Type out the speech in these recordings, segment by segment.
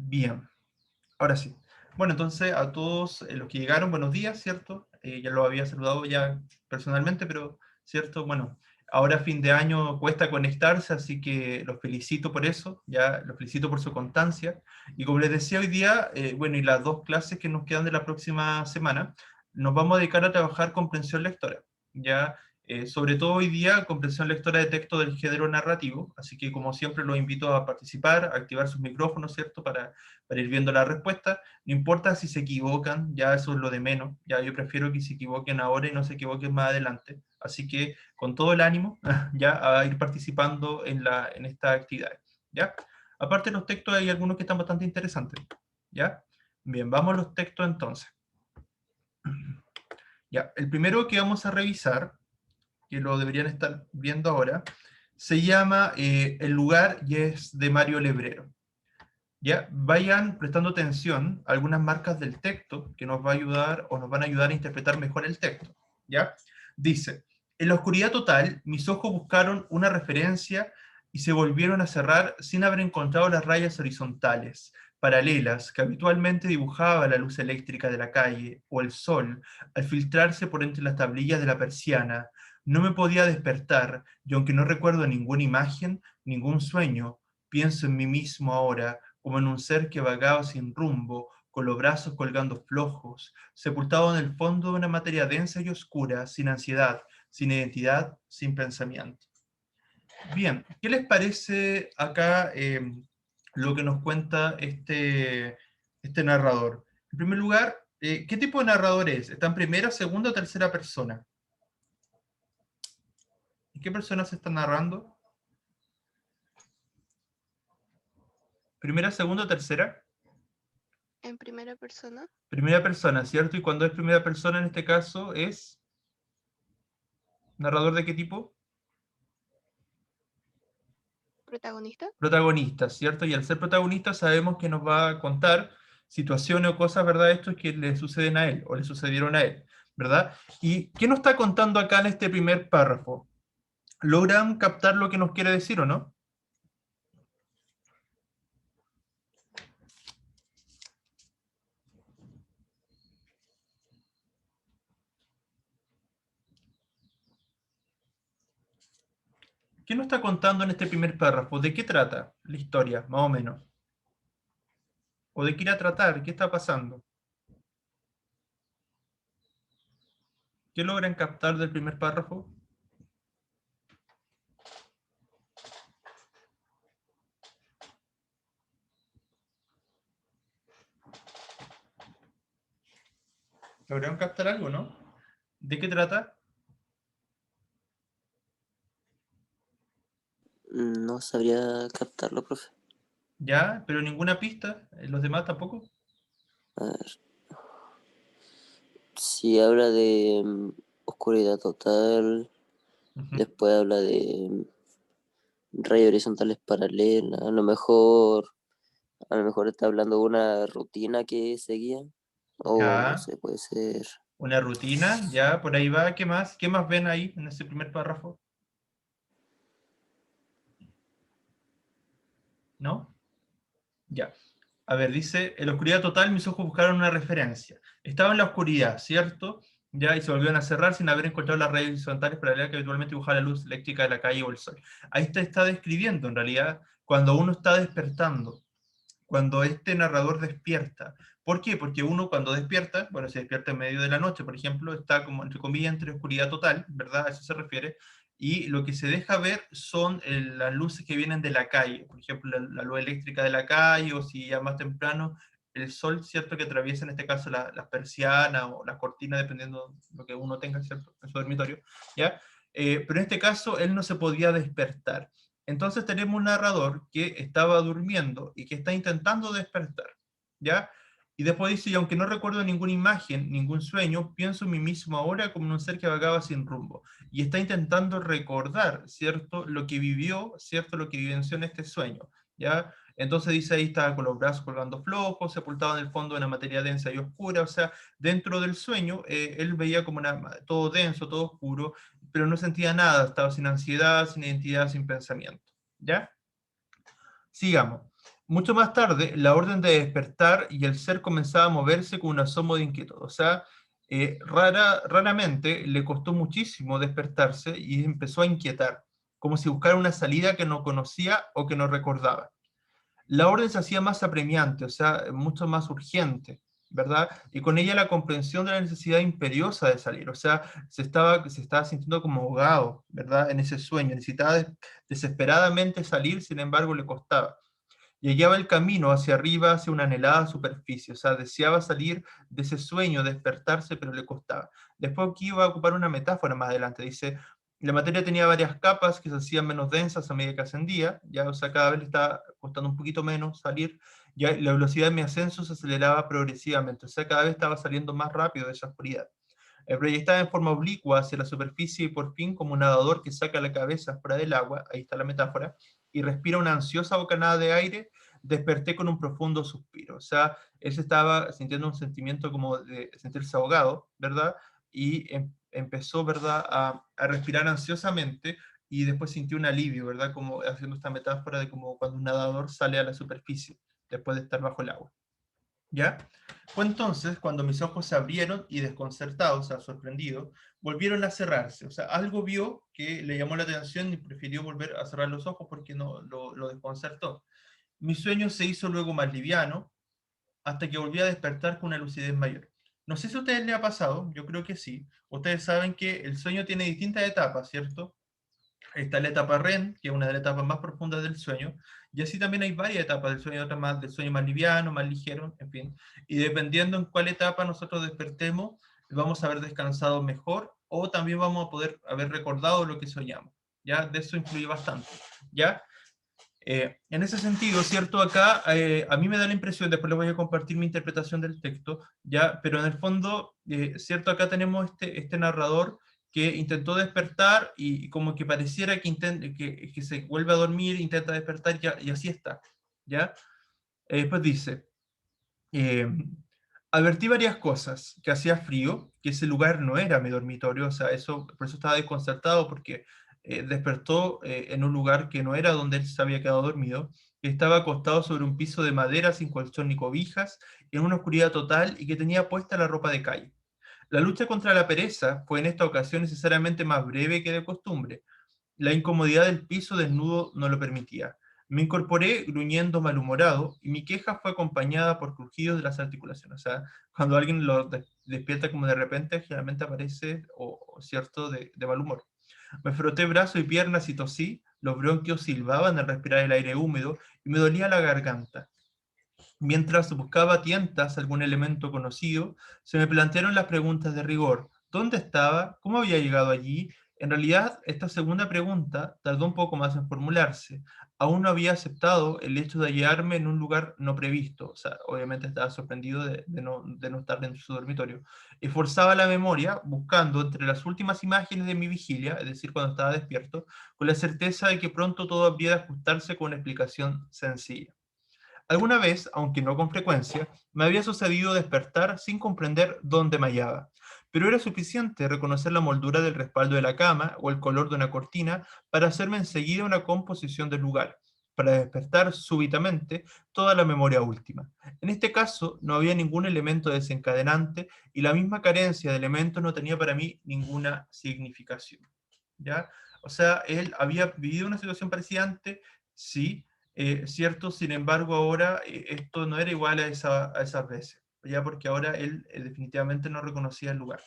Bien, ahora sí. Bueno, entonces a todos los que llegaron, buenos días, ¿cierto? Ya lo había saludado ya personalmente, pero, ¿cierto? Bueno, ahora fin de año cuesta conectarse, así que los felicito por eso, ya los felicito por su constancia. Y como les decía hoy día, bueno, y las dos clases que nos quedan de la próxima semana, nos vamos a dedicar a trabajar comprensión lectora, ya sobre todo hoy día, comprensión lectora de texto del género narrativo, así que como siempre los invito a participar, a activar sus micrófonos, ¿cierto? Para ir viendo la respuesta. No importa si se equivocan, ya eso es lo de menos, ya yo prefiero que se equivoquen ahora y no se equivoquen más adelante. Así que con todo el ánimo, ya a ir participando en esta actividad, ¿ya? Aparte de los textos hay algunos que están bastante interesantes, ¿ya? Bien, vamos a los textos entonces. Ya, el primero que vamos a revisar, que lo deberían estar viendo ahora, se llama El lugar y es de Mario Lebrero. Ya, vayan prestando atención a algunas marcas del texto que nos va a ayudar o nos van a ayudar a interpretar mejor el texto. ¿Ya? Dice, en la oscuridad total, mis ojos buscaron una referencia y se volvieron a cerrar sin haber encontrado las rayas horizontales, paralelas, que habitualmente dibujaba la luz eléctrica de la calle o el sol al filtrarse por entre las tablillas de la persiana. No me podía despertar, y aunque no recuerdo ninguna imagen, ningún sueño, pienso en mí mismo ahora, como en un ser que vagaba sin rumbo, con los brazos colgando flojos, sepultado en el fondo de una materia densa y oscura, sin ansiedad, sin identidad, sin pensamiento. Bien, ¿qué les parece acá lo que nos cuenta este narrador? En primer lugar, ¿qué tipo de narrador es? ¿Está en primera, segunda o tercera persona? ¿Y qué persona se está narrando? ¿Primera, segunda o tercera? En primera persona, Primera persona, ¿cierto? Y cuando es primera persona en este caso es narrador de qué tipo? protagonista. Protagonista, ¿cierto? Y al ser protagonista sabemos que nos va a contar situaciones o cosas, ¿verdad? Esto es que le suceden a él o le sucedieron a él, ¿verdad? ¿Y qué nos está contando acá en este primer párrafo? ¿Logran captar lo que nos quiere decir o no? ¿Qué nos está contando en este primer párrafo? ¿De qué trata la historia, más o menos? ¿O de qué irá a tratar? ¿Qué está pasando? ¿Qué logran captar del primer párrafo? ¿Lograron captar algo, no? ¿De qué trata? No sabría captarlo, profe. ¿Ya? ¿Pero ninguna pista? ¿Los demás tampoco? A ver, si habla de oscuridad total, Ujú. después habla de rayos horizontales paralelas, a lo mejor está hablando de una rutina que seguía, o no Ya. sé, puede ser, Una rutina, ya, por ahí va. ¿Qué más? ¿Qué más ven ahí en ese primer párrafo? ¿No? Ya. A ver, dice, en la oscuridad total mis ojos buscaron una referencia. Estaba en la oscuridad, ¿cierto? Ya, y se volvieron a cerrar sin haber encontrado las redes horizontales paralelas que habitualmente dibuja la luz eléctrica de la calle o el sol. Ahí está describiendo, en realidad, cuando uno está despertando, cuando este narrador despierta. ¿Por qué? Porque uno cuando despierta, bueno, se despierta en medio de la noche, por ejemplo, está como, entre comillas, entre oscuridad total, ¿verdad? A eso se refiere. Y lo que se deja ver son las luces que vienen de la calle, por ejemplo, la luz eléctrica de la calle, o si ya más temprano, el sol, ¿cierto? Que atraviesa en este caso las persianas o las cortinas, dependiendo de lo que uno tenga, ¿cierto? En su dormitorio, ¿ya? Pero en este caso, él no se podía despertar. Entonces tenemos un narrador que estaba durmiendo y que está intentando despertar, ¿ya? Y después dice, y aunque no recuerdo ninguna imagen, ningún sueño, pienso en mí mismo ahora como en un ser que vagaba sin rumbo. Y está intentando recordar, ¿cierto? Lo que vivió, ¿cierto? Lo que vivenció en este sueño, ¿ya? Entonces dice, ahí estaba con los brazos colgando flojos, sepultado en el fondo de una materia densa y oscura, o sea, dentro del sueño, él veía como todo denso, todo oscuro, pero no sentía nada, estaba sin ansiedad, sin identidad, sin pensamiento. ¿Ya? Sigamos. mucho más tarde, la orden de despertar y el ser comenzaba a moverse con un asomo de inquietud. O sea, raramente le costó muchísimo despertarse y empezó a inquietar, como si buscara una salida que no conocía o que no recordaba. La orden se hacía más apremiante, o sea, mucho más urgente, ¿verdad? Y con ella la comprensión de la necesidad imperiosa de salir, o sea, se estaba sintiendo como ahogado, ¿verdad? En ese sueño, necesitaba desesperadamente salir, sin embargo le costaba. Y hallaba el camino hacia arriba, hacia una anhelada superficie, o sea, deseaba salir de ese sueño, despertarse, pero le costaba. Después aquí iba a ocupar una metáfora más adelante, dice, la materia tenía varias capas que se hacían menos densas a medida que ascendía, ya, o sea, cada vez le estaba costando un poquito menos salir, ya la velocidad de mi ascenso se aceleraba progresivamente, o sea, cada vez estaba saliendo más rápido de esa oscuridad. Proyectada en forma oblicua hacia la superficie y por fin como un nadador que saca la cabeza fuera del agua, ahí está la metáfora, y respira una ansiosa bocanada de aire, desperté con un profundo suspiro. O sea, él se estaba sintiendo un sentimiento como de sentirse ahogado, ¿verdad? Y empezó, ¿verdad?, a respirar ansiosamente y después sintió un alivio, ¿verdad? Como haciendo esta metáfora de como cuando un nadador sale a la superficie después de estar bajo el agua. ¿Ya? Fue entonces cuando mis ojos se abrieron y desconcertados, o sea, sorprendidos, volvieron a cerrarse. O sea, algo vio que le llamó la atención y prefirió volver a cerrar los ojos porque no lo desconcertó. Mi sueño se hizo luego más liviano hasta que volví a despertar con una lucidez mayor. No sé si a ustedes les ha pasado, yo creo que sí. Ustedes saben que el sueño tiene distintas etapas, ¿cierto? Está la etapa REM, que es una de las etapas más profundas del sueño, y así también hay varias etapas del sueño, otras más del sueño más liviano, más ligero, en fin. Y dependiendo en cuál etapa nosotros despertemos, vamos a haber descansado mejor o también vamos a poder haber recordado lo que soñamos. ¿Ya? De eso influye bastante. ¿Ya? En ese sentido, ¿cierto? Acá a mí me da la impresión, después les voy a compartir mi interpretación del texto, ¿ya? Pero en el fondo, ¿cierto? Acá tenemos este narrador que intentó despertar y como que pareciera que se vuelve a dormir, intenta despertar y así está, ¿ya? Después dice, eh, advertí varias cosas, que hacía frío, que ese lugar no era mi dormitorio, o sea, eso, por eso estaba desconcertado, porque despertó en un lugar que no era donde él se había quedado dormido, que estaba acostado sobre un piso de madera sin colchón ni cobijas, en una oscuridad total y que tenía puesta la ropa de calle. La lucha contra la pereza fue en esta ocasión necesariamente más breve que de costumbre. La incomodidad del piso desnudo no lo permitía. Me incorporé gruñendo malhumorado y mi queja fue acompañada por crujidos de las articulaciones. O sea, cuando alguien lo despierta como de repente, generalmente aparece, o cierto, de mal humor. Me froté brazos y piernas y tosí, los bronquios silbaban al respirar el aire húmedo y me dolía la garganta. Mientras buscaba a tientas algún elemento conocido, se me plantearon las preguntas de rigor. ¿Dónde estaba? ¿Cómo había llegado allí? En realidad, esta segunda pregunta tardó un poco más en formularse. Aún no había aceptado el hecho de hallarme en un lugar no previsto. O sea, obviamente estaba sorprendido de no estar en su dormitorio. Esforzaba la memoria, buscando entre las últimas imágenes de mi vigilia, es decir, cuando estaba despierto, con la certeza de que pronto todo habría de ajustarse con una explicación sencilla. Alguna vez, aunque no con frecuencia, me había sucedido despertar sin comprender dónde me hallaba, pero era suficiente reconocer la moldura del respaldo de la cama o el color de una cortina para hacerme enseguida una composición del lugar, para despertar súbitamente toda la memoria última. En este caso, no había ningún elemento desencadenante y la misma carencia de elementos no tenía para mí ninguna significación. ¿Ya? O sea, él había vivido una situación parecida antes, sí, cierto, sin embargo ahora esto no era igual a esas veces, ya porque ahora él definitivamente no reconocía el lugar.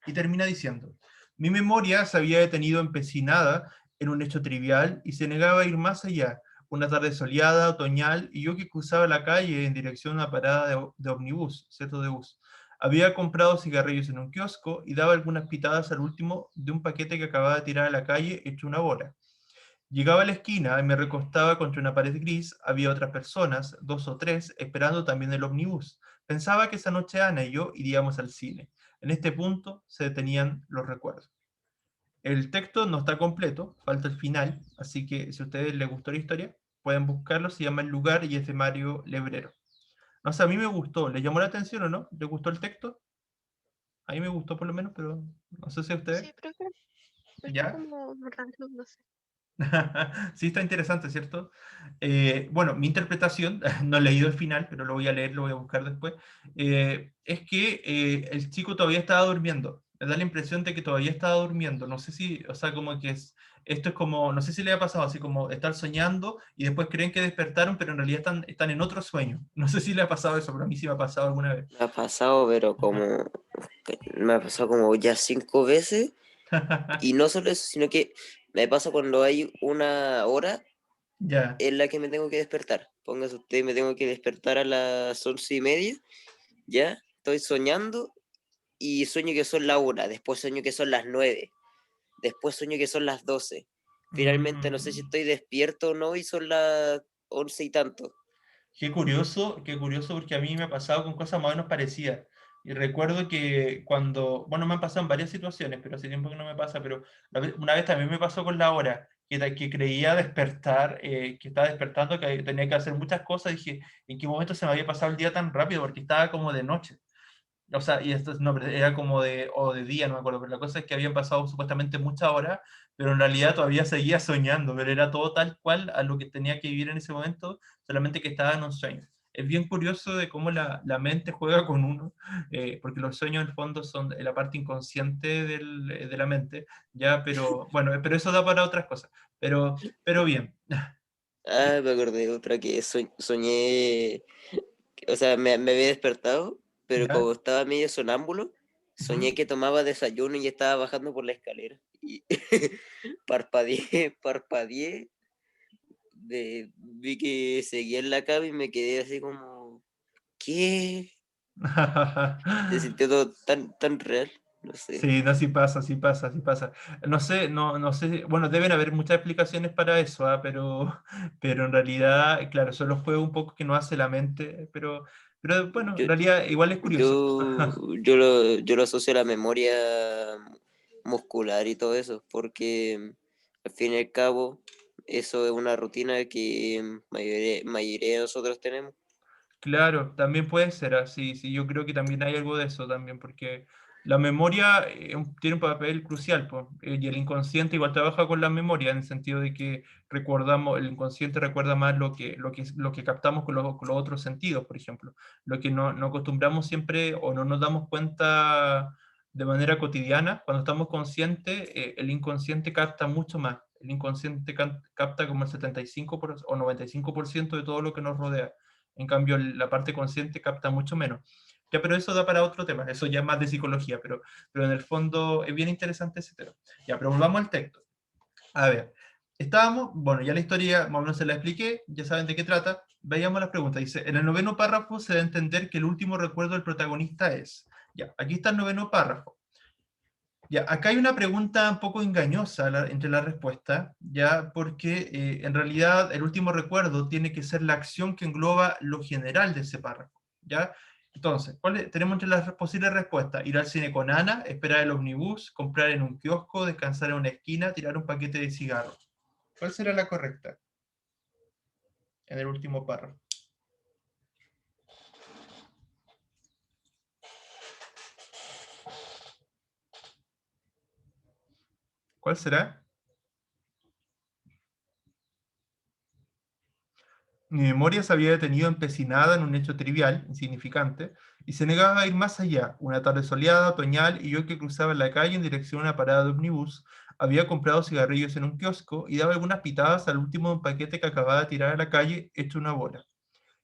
Y termina diciendo, mi memoria se había detenido empecinada en un hecho trivial y se negaba a ir más allá, una tarde soleada, otoñal, y yo que cruzaba la calle en dirección a una parada de ómnibus, ¿cierto? De bus. Había comprado cigarrillos en un kiosco y daba algunas pitadas al último de un paquete que acababa de tirar a la calle hecho una bola. Llegaba a la esquina y me recostaba contra una pared gris. Había otras personas, dos o tres, esperando también el ómnibus. Pensaba que esa noche Ana y yo iríamos al cine. En este punto se detenían los recuerdos. El texto no está completo, falta el final, así que si a ustedes les gustó la historia, pueden buscarlo, se llama El lugar y es de Mario Lebrero. No sé, a mí me gustó, ¿les llamó la atención o no? ¿Les gustó el texto? A mí me gustó por lo menos, pero no sé si a ustedes. Sí, pero está ¿Ya? como raro, no sé. Sí, está interesante, ¿cierto? Bueno, mi interpretación, no he leído el final, pero lo voy a leer, lo voy a buscar después, es que el chico todavía estaba durmiendo. Me da la impresión de que todavía estaba durmiendo. No sé si, o sea, como que esto es como, no sé si le ha pasado así como estar soñando y después creen que despertaron, pero en realidad están en otro sueño. No sé si le ha pasado eso, pero a mí sí me ha pasado alguna vez. Me ha pasado, pero me ha pasado como ya 5 veces. Y no solo eso, sino que me pasa cuando hay una hora Ya. en la que me tengo que despertar. Póngase usted, me tengo que despertar a las 11:30, ¿ya? Estoy soñando y sueño que son la 1, después sueño que son las 9, después sueño que son las 12. Finalmente no sé si Mm. estoy despierto o no y son las 11 y tanto. Qué curioso porque a mí me ha pasado con cosas más o menos parecidas. Y recuerdo que cuando, bueno, me han pasado en varias situaciones, pero hace tiempo que no me pasa, pero una vez también me pasó con la hora, que creía despertar, que estaba despertando, que tenía que hacer muchas cosas, y dije, ¿en qué momento se me había pasado el día tan rápido? Porque estaba como de noche. O sea, y esto no, pero era como o de día, no me acuerdo, pero la cosa es que habían pasado supuestamente muchas horas, pero en realidad todavía seguía soñando, pero era todo tal cual a lo que tenía que vivir en ese momento, solamente que estaba en un sueño. Es bien curioso de cómo la mente juega con uno, porque los sueños en el fondo son la parte inconsciente de la mente, ya, pero bueno, pero eso da para otras cosas, pero bien, Ah, me acordé de otra que soñé, o sea, me había despertado, pero ya. como estaba medio sonámbulo, Ujú. soñé que tomaba desayuno y estaba bajando por la escalera. Y parpadeé, vi que seguía en la cama y me quedé así como, ¿qué? Se sintió todo tan real, no sé. Sí, no, sí pasa, sí pasa, sí pasa. No sé, no sé, bueno, deben haber muchas explicaciones para eso, pero en realidad, claro, eso lo juega un poco que no hace la mente, pero bueno, Yo, en realidad igual es curioso. yo lo asocio a la memoria muscular y todo eso, porque al fin y al cabo eso es una rutina que mayoría de nosotros tenemos. Claro, también puede ser así, sí, yo creo que también hay algo de eso también, porque la memoria tiene un papel crucial, po, y el inconsciente igual trabaja con la memoria, en el sentido de que recordamos, el inconsciente recuerda más lo que captamos con los otros sentidos, por ejemplo, lo que no acostumbramos siempre o no nos damos cuenta de manera cotidiana, cuando estamos conscientes, el inconsciente capta mucho más, el inconsciente capta como el 75 o 95% de todo lo que nos rodea. En cambio, la parte consciente capta mucho menos. Ya, pero eso da para otro tema, eso ya es más de psicología, pero en el fondo es bien interesante ese tema. Ya, pero volvamos al texto. A ver, estábamos, bueno, ya la historia más o menos se la expliqué, ya saben de qué trata. Veamos las preguntas. Dice, en el noveno párrafo se da a entender que el último recuerdo del protagonista es. Ya, aquí está el noveno párrafo. Ya, acá hay una pregunta un poco engañosa entre la respuesta, ya, porque en realidad el último recuerdo tiene que ser la acción que engloba lo general de ese párrafo, ya. Entonces, tenemos entre las posibles respuestas? Ir al cine con Ana, esperar el ómnibus, comprar en un kiosco, descansar en una esquina, tirar un paquete de cigarros. ¿Cuál será la correcta en el último párrafo? ¿Cuál será? Mi memoria se había detenido empecinada en un hecho trivial, insignificante, y se negaba a ir más allá. Una tarde soleada, otoñal, y yo que cruzaba la calle en dirección a una parada de ómnibus, había comprado cigarrillos en un kiosco y daba algunas pitadas al último de un paquete que acababa de tirar a la calle hecho una bola.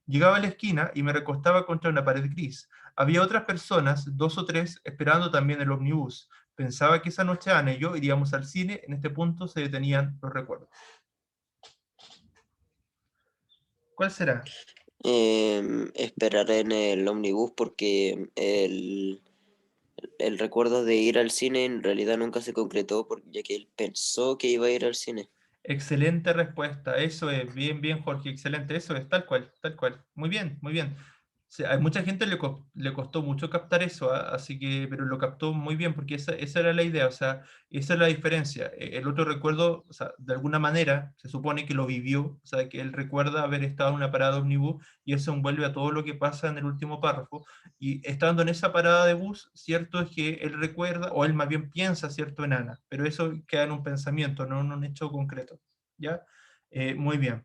Llegaba a la esquina y me recostaba contra una pared gris. Había otras personas, 2 o 3, esperando también el ómnibus. Pensaba que esa noche Ana y yo iríamos al cine. En este punto se detenían los recuerdos. ¿Cuál será? Esperar en el ómnibus porque el recuerdo de ir al cine en realidad nunca se concretó, ya que él pensó que iba a ir al cine. Excelente respuesta, eso es, bien, bien, Jorge, excelente, eso es, tal cual, tal cual. Muy bien, muy bien. A mucha gente le costó mucho captar eso, así que, pero lo captó muy bien, porque esa era la idea, o sea, esa es la diferencia. El otro recuerdo, o sea, de alguna manera, se supone que lo vivió, o sea, que él recuerda haber estado en una parada de ómnibus, y eso envuelve a todo lo que pasa en el último párrafo, y estando en esa parada de bus, cierto es que él recuerda, o él más bien piensa, cierto, en Ana, pero eso queda en un pensamiento, no en un hecho concreto. ¿Ya? Muy bien.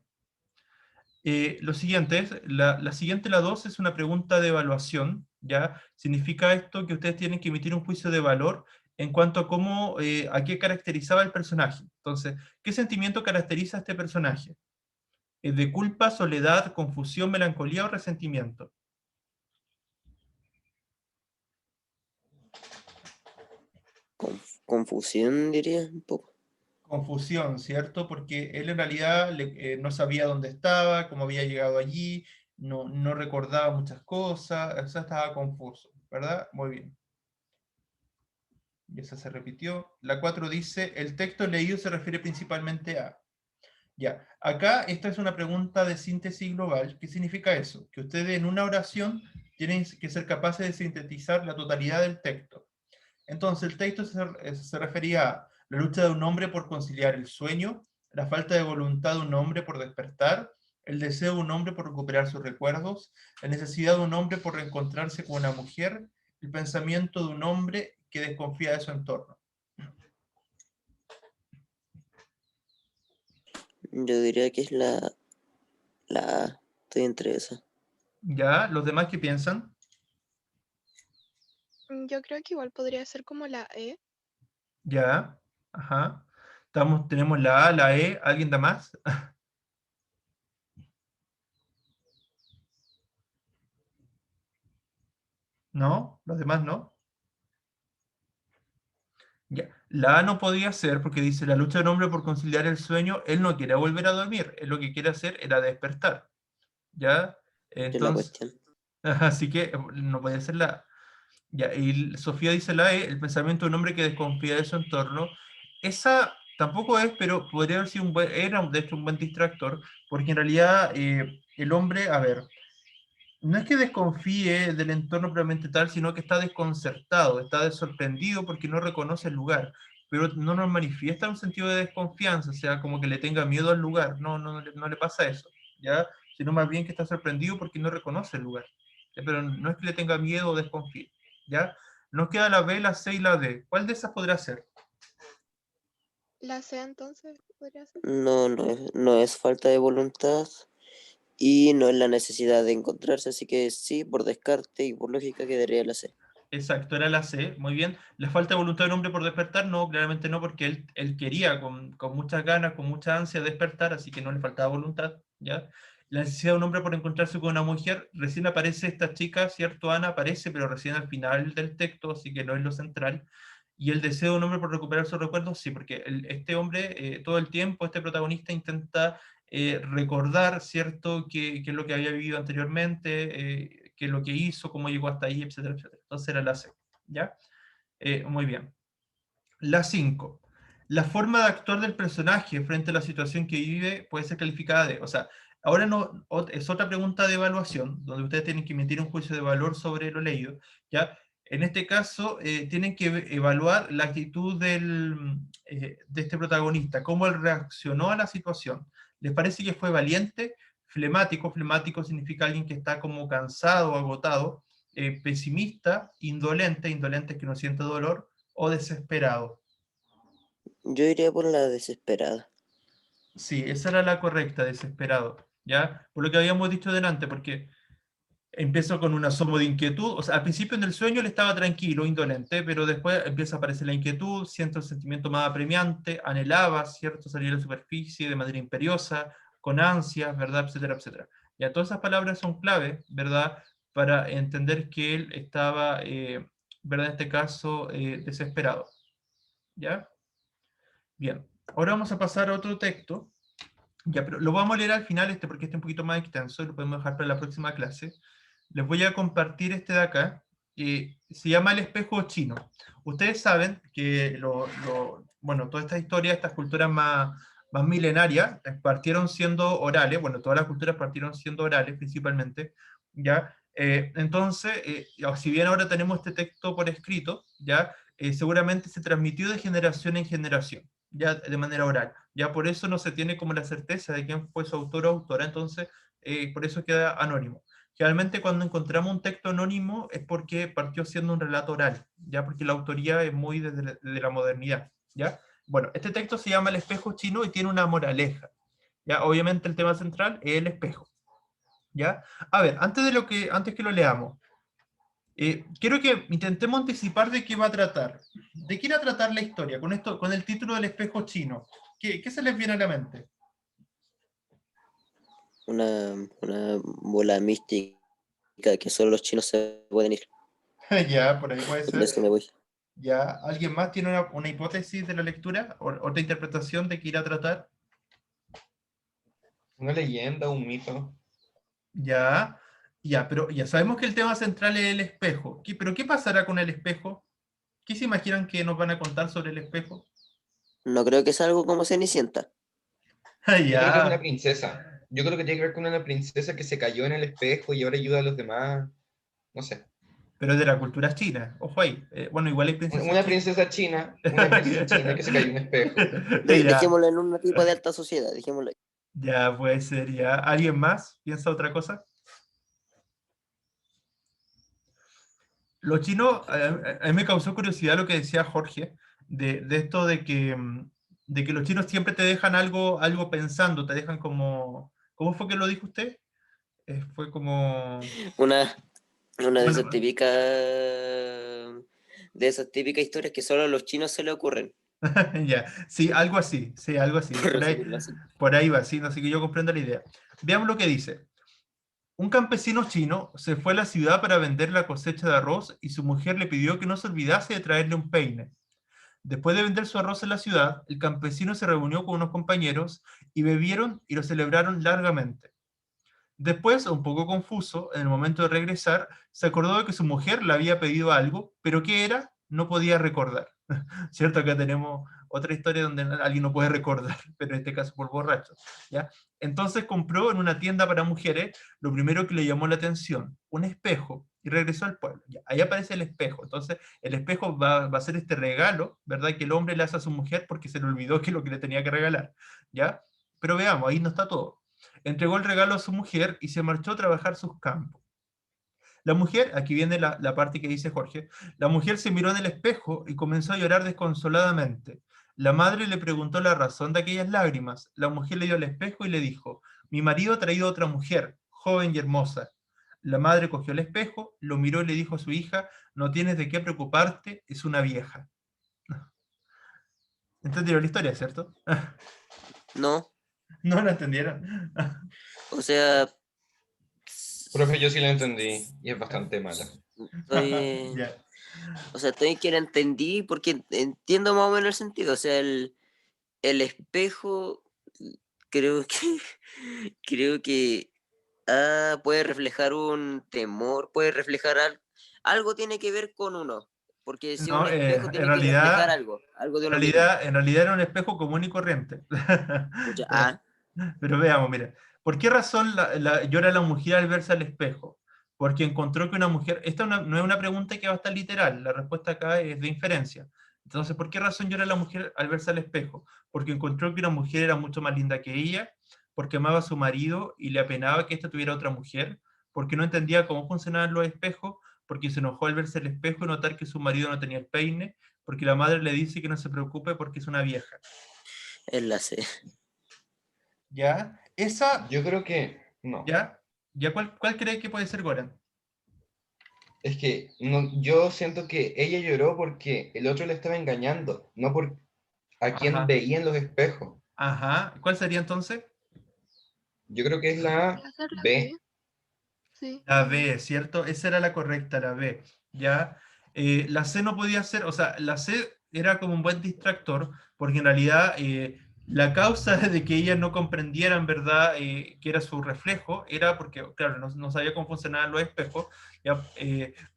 Lo siguiente es, la siguiente, la 2, es una pregunta de evaluación, ¿ya? Significa esto que ustedes tienen que emitir un juicio de valor en cuanto a cómo, a qué caracterizaba el personaje. Entonces, ¿qué sentimiento caracteriza a este personaje? ¿De culpa, soledad, confusión, melancolía o resentimiento? Confusión, diría, un poco. Confusión, ¿cierto? Porque él en realidad no sabía dónde estaba, cómo había llegado allí, no recordaba muchas cosas, o sea, estaba confuso, ¿verdad? Muy bien. Y esa se repitió. La 4 dice, el texto leído se refiere principalmente a... Ya, acá esta es una pregunta de síntesis global. ¿Qué significa eso? Que ustedes en una oración tienen que ser capaces de sintetizar la totalidad del texto. Entonces, el texto se refería a la lucha de un hombre por conciliar el sueño, la falta de voluntad de un hombre por despertar, el deseo de un hombre por recuperar sus recuerdos, la necesidad de un hombre por reencontrarse con una mujer, el pensamiento de un hombre que desconfía de su entorno. Yo diría que es la A. Estoy entre esa. ¿Ya? ¿Los demás qué piensan? Yo creo que igual podría ser como la E. ¿Ya? Ajá. Tenemos la A, la E, ¿alguien da más? ¿No? ¿Los demás no? Ya. La A no podía ser porque dice la lucha del hombre por conciliar el sueño, él no quiere volver a dormir, él lo que quiere hacer era despertar, ¿ya? Es la Entonces, cuestión. así que no podía ser la A. Ya, y Sofía dice la E, el pensamiento de un hombre que desconfía de su entorno. Esa tampoco es, pero podría haber sido era de hecho un buen distractor, porque en realidad el hombre, a ver, no es que desconfíe del entorno propiamente tal, sino que está desconcertado, está sorprendido porque no reconoce el lugar, pero no nos manifiesta un sentido de desconfianza, o sea, como que le tenga miedo al lugar, no le pasa eso, ¿ya? Sino más bien que está sorprendido porque no reconoce el lugar, ¿ya? Pero no es que le tenga miedo o desconfíe, ¿ya? Nos queda la B, la C y la D. ¿Cuál de esas podrá ser? La C entonces podría ser. No es falta de voluntad y no es la necesidad de encontrarse, así que sí, por descarte y por lógica quedaría la C. Exacto, era la C, muy bien. ¿La falta de voluntad del hombre por despertar? No, claramente no, porque él quería con muchas ganas, con mucha ansia despertar, así que no le faltaba voluntad, ¿ya? La necesidad de un hombre por encontrarse con una mujer, recién aparece esta chica, ¿cierto? Ana aparece, pero recién al final del texto, así que no es lo central. Y el deseo de un hombre por recuperar sus recuerdos, sí, porque este hombre, todo el tiempo, este protagonista intenta recordar, ¿cierto?, qué es lo que había vivido anteriormente, qué es lo que hizo, cómo llegó hasta ahí, etcétera, etcétera. Entonces era la C, ¿ya? Muy bien. La 5. La forma de actuar del personaje frente a la situación que vive puede ser calificada de, o sea, ahora no, es otra pregunta de evaluación, donde ustedes tienen que emitir un juicio de valor sobre lo leído, ¿ya? En este caso, tienen que evaluar la actitud de este protagonista, cómo él reaccionó a la situación. ¿Les parece que fue valiente? Flemático, flemático significa alguien que está como cansado, agotado, pesimista, indolente, indolente es que no siente dolor, o desesperado. Yo iría por la desesperada. Sí, esa era la correcta, desesperado, ¿ya? Por lo que habíamos dicho delante, porque empezó con un asomo de inquietud, o sea, al principio en el sueño él estaba tranquilo, indolente, pero después empieza a aparecer la inquietud, siente un sentimiento más apremiante, anhelaba, ¿cierto?, salir a la superficie de manera imperiosa, con ansias, ¿verdad?, etcétera, etcétera. Ya todas esas palabras son clave, ¿verdad?, para entender que él estaba, ¿verdad?, en este caso, desesperado, ¿ya? Bien, ahora vamos a pasar a otro texto. Ya, pero lo vamos a leer al final porque este es un poquito más extenso y lo podemos dejar para la próxima clase. Les voy a compartir este de acá, que se llama El espejo chino. Ustedes saben que bueno, toda esta historia, estas culturas más milenarias, partieron siendo orales, bueno, todas las culturas partieron siendo orales principalmente, ¿ya? Entonces, si bien ahora tenemos este texto por escrito, ¿ya? Seguramente se transmitió de generación en generación, ya de manera oral. Ya por eso no se tiene como la certeza de quién fue su autor o autora, entonces por eso queda anónimo. Generalmente cuando encontramos un texto anónimo es porque partió siendo un relato oral, ya porque la autoría es muy desde la modernidad, ¿ya? Bueno, este texto se llama El espejo chino y tiene una moraleja. ¿Ya? Obviamente el tema central es el espejo. ¿Ya? A ver, antes que lo leamos, quiero que intentemos anticipar de qué va a tratar. ¿De qué irá a tratar la historia? Con esto, con el título del espejo chino. ¿Qué se les viene a la mente? Una bola mística que solo los chinos se pueden ir. Ya, por ahí puede Con ser. eso me voy. ¿Ya? ¿Alguien más tiene una hipótesis de la lectura? ¿Otra interpretación de qué irá a tratar? Una leyenda, un mito. Ya, ya, pero ya sabemos que el tema central es el espejo. ¿Pero qué pasará con el espejo? ¿Qué se imaginan que nos van a contar sobre el espejo? No creo que sea algo como Cenicienta. Yo creo que es una Ya, princesa. Yo creo que tiene que ver con una princesa que se cayó en el espejo y ahora ayuda a los demás. No sé. pero de la cultura china. Ojo ahí. Bueno, igual hay princesas Una chinas. princesa china que se cayó en un espejo. Ya, Dejémoslo en un tipo de alta sociedad, dejémoslo ahí. ya puede ser, ya. ¿Alguien más piensa otra cosa? Los chinos, a mí me causó curiosidad lo que decía Jorge, de esto de que los chinos siempre te dejan algo pensando, te dejan como... ¿Cómo fue que lo dijo usted? Fue como... Una, una Bueno, de esas típicas historias que solo a los chinos se le ocurren, ya, sí, algo así. por resumirlo así. Por ahí va, sí, no sé que yo comprendo la idea. Veamos lo que dice. Un campesino chino se fue a la ciudad para vender la cosecha de arroz y su mujer le pidió que no se olvidase de traerle un peine. Después de vender su arroz en la ciudad, el campesino se reunió con unos compañeros y bebieron y lo celebraron largamente. Después, un poco confuso, en el momento de regresar, se acordó de que su mujer le había pedido algo, pero ¿qué era? No podía recordar. ¿Cierto? Acá tenemos otra historia donde alguien no puede recordar, pero en este caso por borracho. ¿Ya? Entonces compró en una tienda para mujeres lo primero que le llamó la atención, un espejo, y regresó al pueblo. Ya, ahí aparece el espejo. Entonces, el espejo va a ser este regalo, ¿verdad? Que el hombre le hace a su mujer porque se le olvidó que lo que le tenía que regalar. ¿Ya? Pero veamos, ahí no está todo. Entregó el regalo a su mujer y se marchó a trabajar sus campos. La mujer, aquí viene la parte que dice Jorge, la mujer se miró en el espejo y comenzó a llorar desconsoladamente. La madre le preguntó la razón de aquellas lágrimas. La mujer le dio el espejo y le dijo, mi marido ha traído otra mujer, joven y hermosa. La madre cogió el espejo, lo miró y le dijo a su hija, no tienes de qué preocuparte, es una vieja. ¿Entendieron la historia, cierto? No, No la entendieron. o sea, Profe, yo sí la entendí y es bastante mala. estoy, Ya. o sea, estoy que la entendí porque entiendo más o menos el sentido. O sea, el espejo, creo que, creo que puede reflejar un temor, puede reflejar algo tiene que ver con uno. Porque si un No, espejo tiene que reflejar algo de uno mismo. en realidad era un espejo común y corriente. Pucha, Pero, pero veamos, mira. ¿Por qué razón llora la mujer al verse al espejo? Porque encontró que una mujer... Esta no es una pregunta que va a estar literal, la respuesta acá es de inferencia. Entonces, ¿por qué razón llora la mujer al verse al espejo? Porque encontró que una mujer era mucho más linda que ella, porque amaba a su marido y le apenaba que ésta tuviera otra mujer, porque no entendía cómo funcionaban los espejos, porque se enojó al verse al espejo y notar que su marido no tenía el peine, porque la madre le dice que no se preocupe porque es una vieja. es la C. ¿Ya? Esa, Yo creo que no. ¿ya? ¿Ya cuál cree que puede ser Goran? Es que no, yo siento que ella lloró porque el otro le estaba engañando, no por a quien Ajá. veía en los espejos. Ajá. ¿Cuál sería entonces? Yo creo que es la Podría ser la B. B. Sí, La la B. B, ¿cierto? Esa era la correcta, la B. ¿Ya? La C no podía ser, o sea, la C era como un buen distractor, porque en realidad la causa de que ellas no comprendieran, ¿verdad?, que era su reflejo, era porque, claro, no sabía cómo funcionaban los espejos, ¿ya?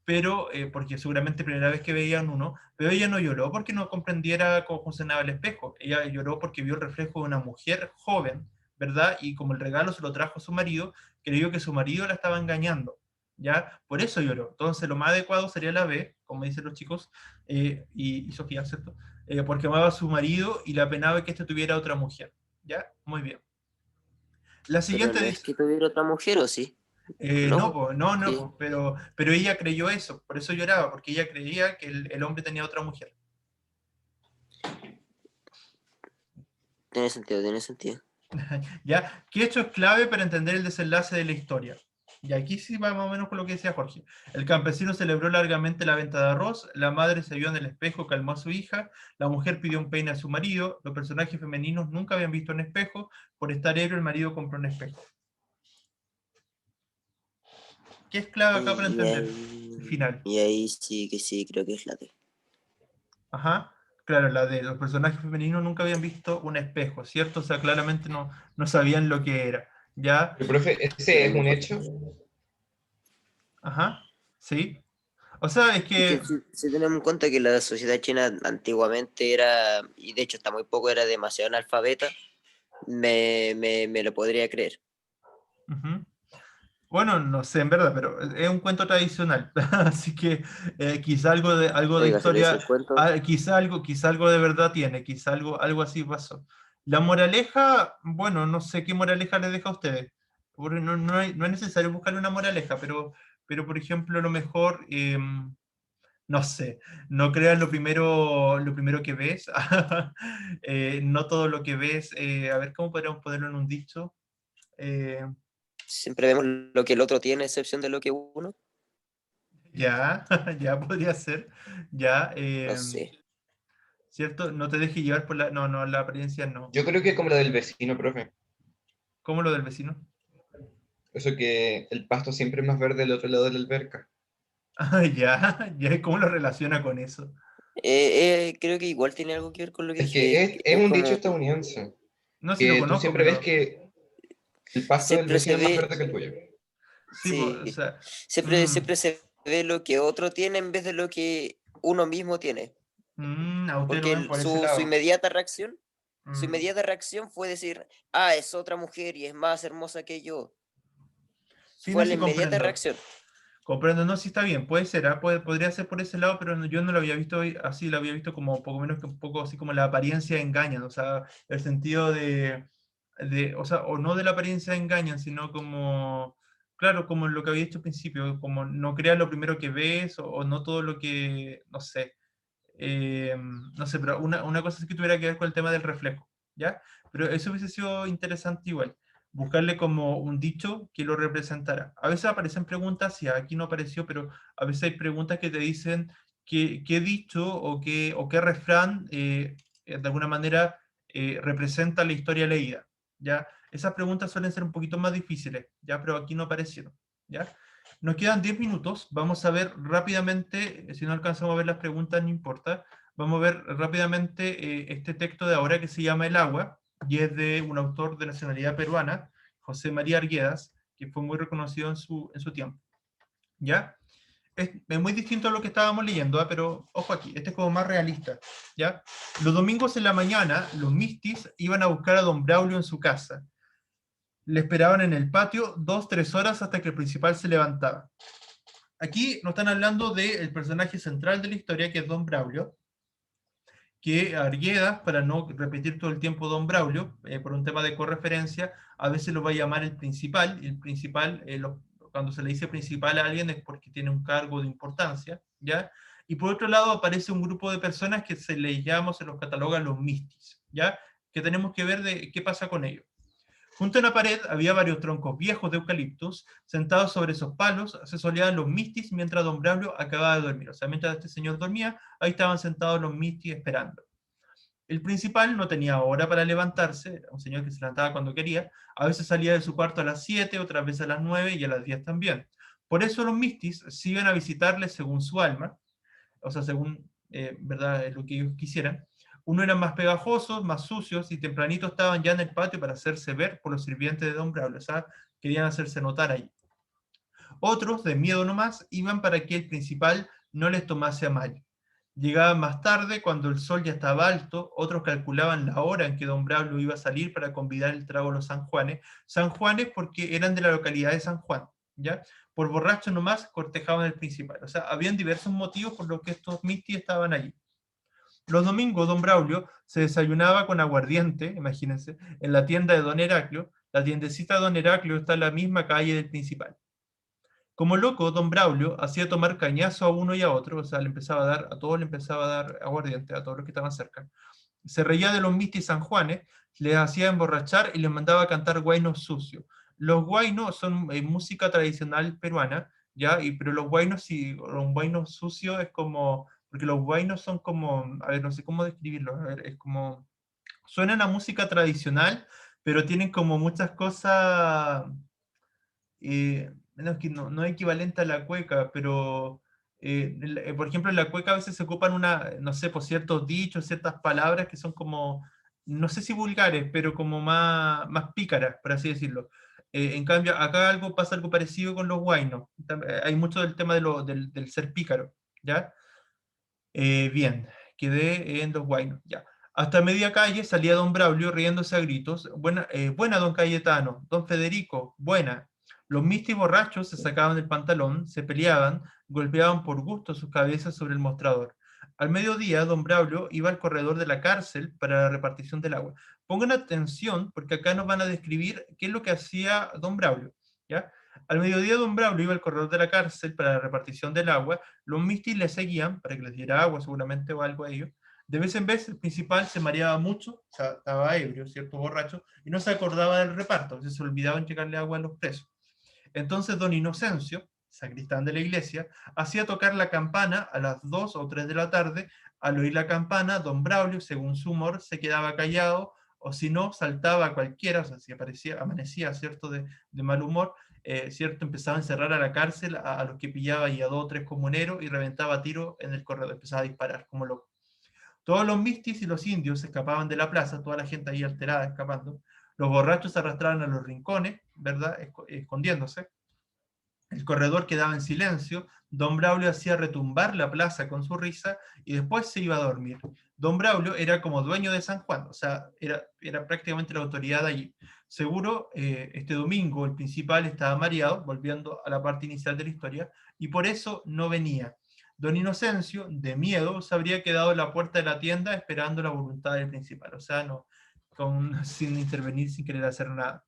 Pero, porque seguramente primera vez que veían uno, pero ella no lloró porque no comprendiera cómo funcionaba el espejo, ella lloró porque vio el reflejo de una mujer joven, ¿verdad? Y como el regalo se lo trajo a su marido, creyó que su marido la estaba engañando, ¿ya? Por eso lloró. Entonces, lo más adecuado sería la B, como dicen los chicos, y Sofía, ¿cierto? Porque amaba a su marido y le apenaba que éste tuviera otra mujer, ¿ya? Muy bien. La Pero siguiente no es dice, que tuviera otra mujer, ¿o sí? no, No, po, no, que po, pero ella creyó eso, por eso lloraba, porque ella creía que el hombre tenía otra mujer. Tiene sentido, tiene sentido. ¿Ya? ¿Qué hecho es clave para entender el desenlace de la historia? Y aquí sí va más o menos con lo que decía Jorge. El campesino celebró largamente la venta de arroz, la madre se vio en el espejo, calmó a su hija, la mujer pidió un peine a su marido, los personajes femeninos nunca habían visto un espejo, por estar ebrio el marido compró un espejo. ¿Qué es clave acá para entender el final? Y ahí sí, creo que es la D. Ajá. Claro, la de los personajes femeninos nunca habían visto un espejo, ¿cierto? O sea, claramente no sabían lo que era. ¿Ya? Pero, profe, ¿ese es un hecho? Ajá. ¿Sí? O sea, es Es que... que si tenemos en cuenta que la sociedad china antiguamente era, y de hecho hasta muy poco era demasiado analfabeta, me lo podría creer. Ujú. Bueno, no sé en verdad, pero es un cuento tradicional, así que quizá algo de Oiga, si le dice el historia, cuento, quizá algo de verdad tiene, quizá algo así pasó. La moraleja, bueno, no sé qué moraleja les deja a ustedes, porque no es necesario buscarle una moraleja, pero por ejemplo, a lo mejor, no sé, no creas lo primero que ves, no todo lo que ves, a ver, ¿cómo podríamos ponerlo en un dicho? Eh, siempre vemos lo que el otro tiene, a excepción de lo que uno. Ya, ya podría ser, ya, No sé. ¿cierto? No te dejes llevar por la... No, no, la apariencia no. Yo creo que como la del vecino, profe. ¿Cómo lo del vecino? Eso que el pasto siempre es más verde del otro lado de la alberca. Ah, ya, ¿cómo lo relaciona con eso? Creo que igual tiene algo que ver con lo que Es dije. que es Es un dicho como estadounidense, No, sí lo que tú conozco, siempre ves pero que el pasto del siempre se vecino es más ve, verde que el tuyo. sí, o sí, sea, siempre se ve lo que otro tiene en vez de lo que uno mismo tiene. a usted lo Porque ven por ese su lado. su Mm, inmediata reacción fue decir, ah, es otra mujer y es más hermosa que yo. sí, no, Fue la sí inmediata comprendo. reacción. Comprendo, no, sí está bien, puede ser, podría ser por ese lado, pero yo no lo había visto así, lo había visto como poco menos que un poco así como la apariencia engaña, o sea, el sentido o sea, o no de la apariencia engañan, sino como, claro, como lo que había dicho al principio, como no creas lo primero que ves, o no todo lo que, no sé, pero una cosa es que tuviera que ver con el tema del reflejo, ¿ya? Pero eso hubiese sido interesante igual, buscarle como un dicho que lo representara. A veces aparecen preguntas, y aquí no apareció, pero a veces hay preguntas que te dicen qué dicho o qué refrán de alguna manera representa la historia leída, ¿ya? Esas preguntas suelen ser un poquito más difíciles, ¿ya? Pero aquí no aparecieron, ¿ya? Nos quedan 10 minutos, vamos a ver rápidamente, si no alcanzamos a ver las preguntas, no importa, vamos a ver rápidamente este texto de ahora que se llama El agua, y es de un autor de nacionalidad peruana, José María Arguedas, que fue muy reconocido en su tiempo. ¿Ya? Es muy distinto a lo que estábamos leyendo, pero ojo aquí, este es como más realista. ¿Ya? Los domingos en la mañana, los mistis iban a buscar a don Braulio en su casa. Le esperaban en el patio 2-3 horas hasta que el principal se levantaba. Aquí nos están hablando del personaje central de la historia, que es don Braulio, que Arguedas, para no repetir todo el tiempo don Braulio, por un tema de correferencia, a veces lo va a llamar el principal, y el principal, cuando se le dice principal a alguien es porque tiene un cargo de importancia, ¿ya? Y por otro lado aparece un grupo de personas que se les llama, se los cataloga los mistis, ¿ya? Que tenemos que ver de qué pasa con ellos. Junto a una pared había varios troncos viejos de eucaliptus. Sentados sobre esos palos se soleaban los mistis mientras don Braulio acababa de dormir. O sea, mientras este señor dormía, ahí estaban sentados los mistis esperando. El principal no tenía hora para levantarse, era un señor que se levantaba cuando quería. A veces salía de su cuarto a las 7, otras veces a las 9 y a las 10 también. Por eso los mistis se iban a visitarle según su alma, o sea, según ¿verdad? Lo que ellos quisieran. Uno eran más pegajosos, más sucios, y tempranito estaban ya en el patio para hacerse ver por los sirvientes de don Braulio, o sea, querían hacerse notar ahí. Otros, de miedo nomás, iban para que el principal no les tomase a mal. Llegaban más tarde, cuando el sol ya estaba alto, otros calculaban la hora en que don Braulio iba a salir para convidar el trago a los San Juanes porque eran de la localidad de San Juan, ¿ya? Por borrachos nomás cortejaban al principal. O sea, habían diversos motivos por los que estos mistis estaban allí. Los domingos, don Braulio se desayunaba con aguardiente, imagínense, en la tienda de don Heraclio. La tiendecita de don Heraclio está en la misma calle del principal. Como loco, don Braulio hacía tomar cañazo a uno y a otro, o sea, le empezaba a dar, a todos le empezaba a dar aguardiente, a todos los que estaban cerca. Se reía de los mistis sanjuanes, les hacía emborrachar y les mandaba a cantar huaynos sucios. Los huaynos son música tradicional peruana, ¿ya? Pero los huaynos, si un huayno sucio es como, porque los huaynos son como, a ver, no sé cómo describirlo, a ver, es como, suenan a música tradicional, pero tienen como muchas cosas, menos que no es equivalente a la cueca, pero por ejemplo en la cueca a veces se ocupan no sé, por ciertos dichos, ciertas palabras que son como, no sé si vulgares, pero como más pícaras, por así decirlo. En cambio, acá pasa algo parecido con los huaynos. Hay mucho del tema del ser pícaro, ¿ya? Bien, quedé en los guainos, ya. Hasta media calle salía don Braulio riéndose a gritos. Buena, buena, don Cayetano, don Federico, buena. Los mistis borrachos se sacaban el pantalón, se peleaban, golpeaban por gusto sus cabezas sobre el mostrador. Al mediodía, don Braulio iba al corredor de la cárcel para la repartición del agua. Pongan atención, porque acá nos van a describir qué es lo que hacía don Braulio, ¿ya? Al mediodía, don Braulio iba al corredor de la cárcel para la repartición del agua. Los mistis le seguían para que les diera agua seguramente o algo a ellos. De vez en vez el principal se mareaba mucho, o sea, estaba ebrio, cierto, borracho, y no se acordaba del reparto, se olvidaba entregarle agua a los presos. Entonces don Inocencio, sacristán de la iglesia, hacía tocar la campana a las 2 o 3 de la tarde. Al oír la campana, don Braulio, según su humor, se quedaba callado, o si no, saltaba a cualquiera, o sea, si amanecía, ¿cierto?, de mal humor, ¿cierto?, empezaba a encerrar a la cárcel a los que pillaba y a 2 o 3 comuneros y reventaba a tiro en el corredor, empezaba a disparar como loco. Todos los mistis y los indios escapaban de la plaza, toda la gente ahí alterada escapando. Los borrachos se arrastraban a los rincones, ¿verdad?, escondiéndose. El corredor quedaba en silencio, don Braulio hacía retumbar la plaza con su risa y después se iba a dormir. Don Braulio era como dueño de San Juan, o sea, era prácticamente la autoridad allí. Seguro, este domingo el principal estaba mareado, volviendo a la parte inicial de la historia, y por eso no venía. Don Inocencio, de miedo, se habría quedado en la puerta de la tienda esperando la voluntad del principal, o sea, no, sin intervenir, sin querer hacer nada.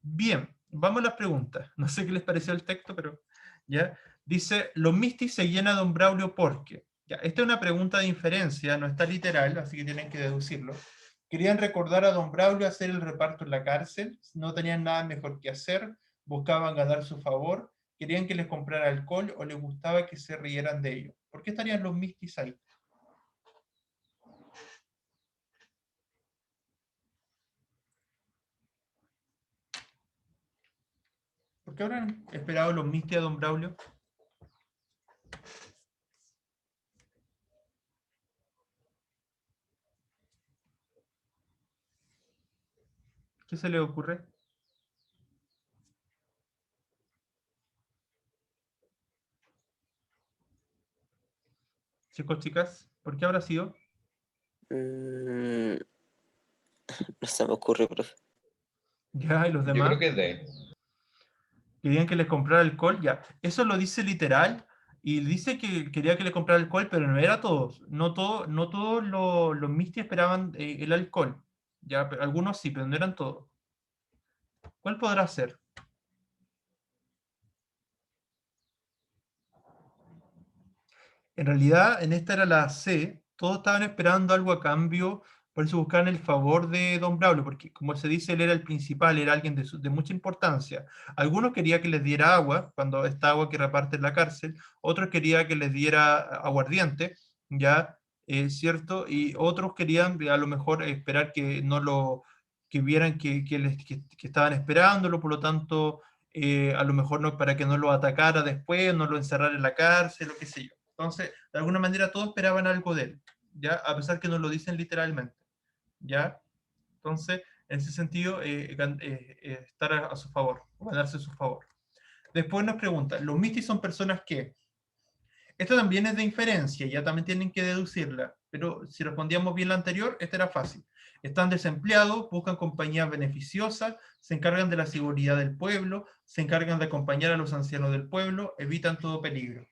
Bien, vamos a las preguntas. No sé qué les pareció el texto, pero ya. Dice, los mistis seguían a don Braulio porque. Ya, esta es una pregunta de inferencia, no está literal, así que tienen que deducirlo. Querían recordar a don Braulio hacer el reparto en la cárcel, no tenían nada mejor que hacer, buscaban ganar su favor, querían que les comprara alcohol o les gustaba que se rieran de ellos. ¿Por qué estarían los mistis ahí? ¿Por qué habrán esperado los mistis a don Braulio? ¿Qué se les ocurre? Chicos, chicas, ¿por qué habrá sido? No se me ocurre, profe. Ya, y los Yo demás. creo que es D. Querían que les comprara alcohol, ya. Eso lo dice literal, y dice que quería que le comprara alcohol, pero no era todos. No todos los mistis esperaban el alcohol. Ya, algunos sí, pero no eran todos. ¿Cuál podrá ser? En realidad, en esta era la C, todos estaban esperando algo a cambio, por eso buscaban el favor de don Braulio, porque como se dice, él era el principal, era alguien de mucha importancia. Algunos querían que les diera agua, cuando esta agua que reparte en la cárcel, otros querían que les diera aguardiente, ya, ¿cierto? Y otros querían a lo mejor esperar que no lo, que vieran que estaban esperándolo, por lo tanto, a lo mejor no, para que no lo atacara después, no lo encerrara en la cárcel, lo que sé yo. Entonces, de alguna manera todos esperaban algo de él, ¿ya? A pesar que no lo dicen literalmente, ¿ya? Entonces, en ese sentido, estar a su favor, ganarse su favor. Después nos pregunta, ¿los mistis son personas que? Esto también es de inferencia, ya también tienen que deducirla, pero si respondíamos bien la anterior, esta era fácil. Están desempleados, buscan compañías beneficiosas, se encargan de la seguridad del pueblo, se encargan de acompañar a los ancianos del pueblo, evitan todo peligro.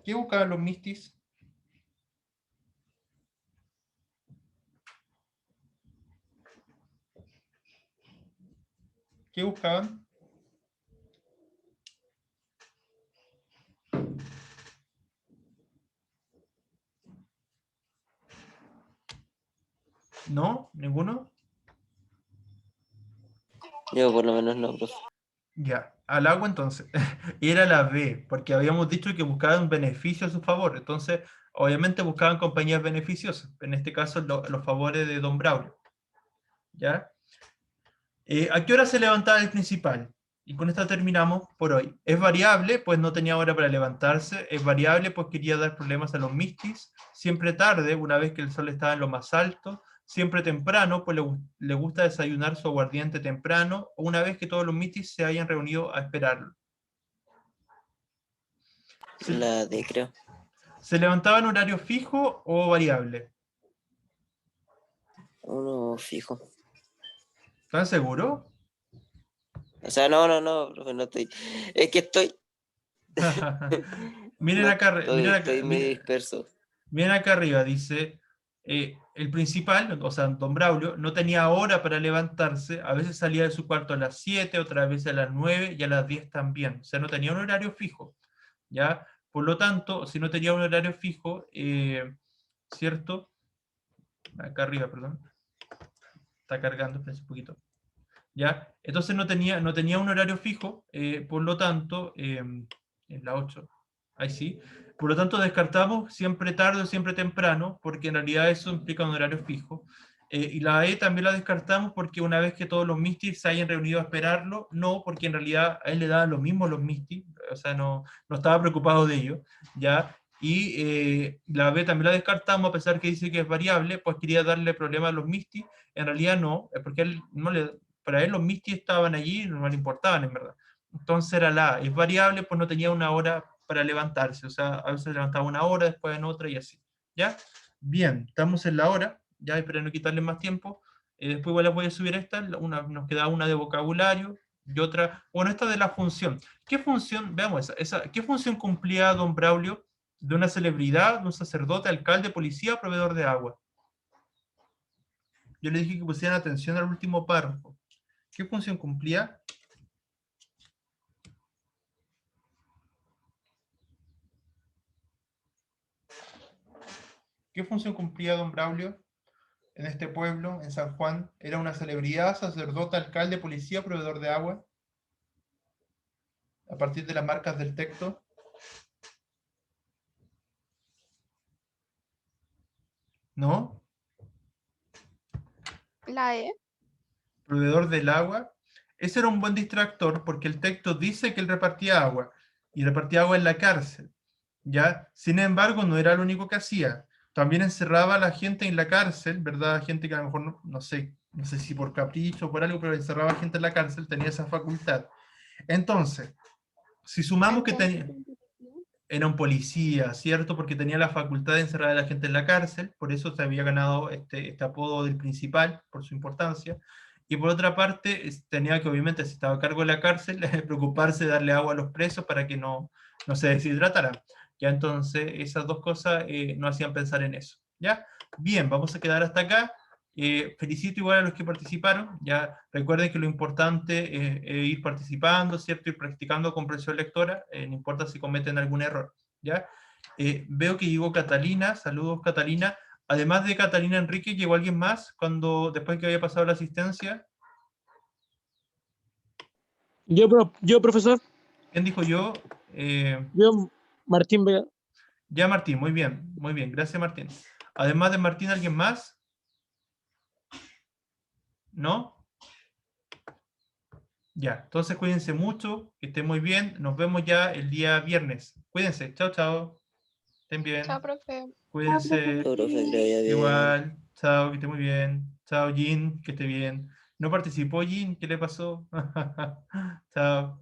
¿Qué buscaban los mistis? ¿Qué buscaban? ¿No? ¿Ninguno? Yo por lo menos no, profe. Ya, al agua entonces. Era la B, porque habíamos dicho que buscaban beneficio a su favor. Entonces, obviamente buscaban compañías beneficiosas. En este caso, los favores de Don Braulio. ¿Ya? ¿A qué hora se levantaba el principal? Y con esta terminamos por hoy. Es variable, pues no tenía hora para levantarse. Es variable, pues quería dar problemas a los mistis. Siempre tarde, una vez que el sol estaba en lo más alto. Siempre temprano, pues le gusta desayunar su aguardiente temprano. O una vez que todos los mistis se hayan reunido a esperarlo. La D, creo. ¿Se levantaba en horario fijo o variable? Uno fijo. ¿Están seguros? O sea, no, profe, no estoy. Es que estoy. Miren No acá, estoy medio disperso. miren acá arriba, dice, el principal, o sea, Don Braulio, no tenía hora para levantarse, a veces salía de su cuarto a las 7, otras veces a las 9 y a las 10 también, o sea, no tenía un horario fijo, ¿ya? Por lo tanto, si no tenía un horario fijo, ¿cierto? Acá arriba, perdón, está cargando, espérense un poquito. ¿Ya? Entonces no tenía un horario fijo, por lo tanto, en la 8, ahí sí, por lo tanto descartamos siempre tarde o siempre temprano, porque en realidad eso implica un horario fijo, y la E también la descartamos porque una vez que todos los mistis se hayan reunido a esperarlo, no, porque en realidad a él le daban lo mismo los mistis, o sea, no estaba preocupado de ello, ¿ya? Y la B también la descartamos, a pesar que dice que es variable, pues quería darle problema a los mistis, en realidad no, porque él no le, para él los mistis estaban allí, no le importaban en verdad. Entonces era la A, es variable, pues no tenía una hora para levantarse, o sea, a veces levantaba una hora, después en otra y así. ¿Ya? Bien, estamos en la hora, ya espero no quitarle más tiempo. Después igual les voy a subir esta, nos queda una de vocabulario y otra, bueno, esta de la función. ¿Qué función, veamos qué función cumplía Don Braulio de una celebridad, de un sacerdote, alcalde, policía, proveedor de agua? Yo le dije que pusieran atención al último párrafo. ¿Qué función cumplía? ¿Qué función cumplía Don Braulio en este pueblo, en San Juan? ¿Era una celebridad, sacerdote, alcalde, policía, proveedor de agua? A partir de las marcas del texto. ¿No? La E. Proveedor del agua. Ese era un buen distractor porque el texto dice que él repartía agua y repartía agua en la cárcel. ¿Ya? Sin embargo, no era lo único que hacía. También encerraba a la gente en la cárcel, ¿verdad? Gente que a lo mejor, no sé si por capricho o por algo, pero encerraba a gente en la cárcel, tenía esa facultad. Entonces, si sumamos que Entonces, era un policía, ¿cierto? Porque tenía la facultad de encerrar a la gente en la cárcel, por eso se había ganado este apodo del principal, por su importancia. Y por otra parte, tenía que, obviamente, si estaba a cargo de la cárcel, preocuparse de darle agua a los presos para que no se deshidrataran. Ya entonces, esas dos cosas nos hacían pensar en eso. ¿Ya? Bien, vamos a quedar hasta acá. Felicito igual a los que participaron. Ya recuerden que lo importante es ir participando, ¿cierto? Ir practicando comprensión lectora, no importa si cometen algún error. ¿Ya? Veo que llegó Catalina. Saludos, Catalina. Además de Catalina Enrique, ¿llegó alguien más después que había pasado la asistencia? Yo, profesor, ¿Quién dijo yo? yo, Martín Vega. Ya, Martín, muy bien, muy bien. Gracias, Martín. Además de Martín, ¿alguien más? ¿No? Ya, entonces cuídense mucho, que estén muy bien. Nos vemos ya el día viernes. Cuídense, chao, chao. Estén bien. chao, profe. Cuídense. Chao, profe, que le vaya bien. Igual, chao, que esté muy bien. Chao, Jean, que esté bien. No participó Jean, ¿qué le pasó? Chao.